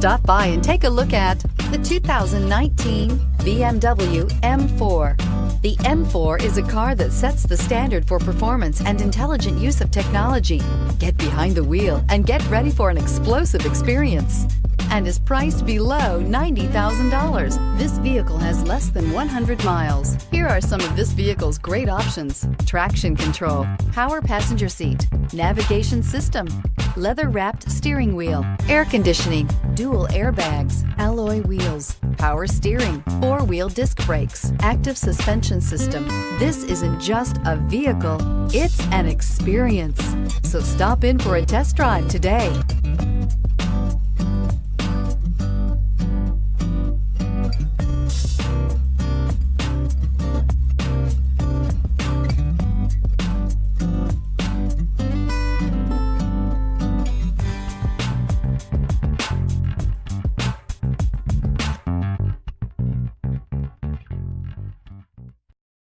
Stop by and take a look at the 2019 BMW M4. The M4 is a car that sets the standard for performance and intelligent use of technology. Get behind the wheel and get ready for an explosive experience, and is priced below $90,000. This vehicle has less than 100 miles. Here are some of this vehicle's great options: traction control, power passenger seat, navigation system, leather-wrapped steering wheel, air conditioning, dual airbags, alloy wheels, power steering, four-wheel disc brakes, active suspension system. This isn't just a vehicle, it's an experience. So stop in for a test drive today.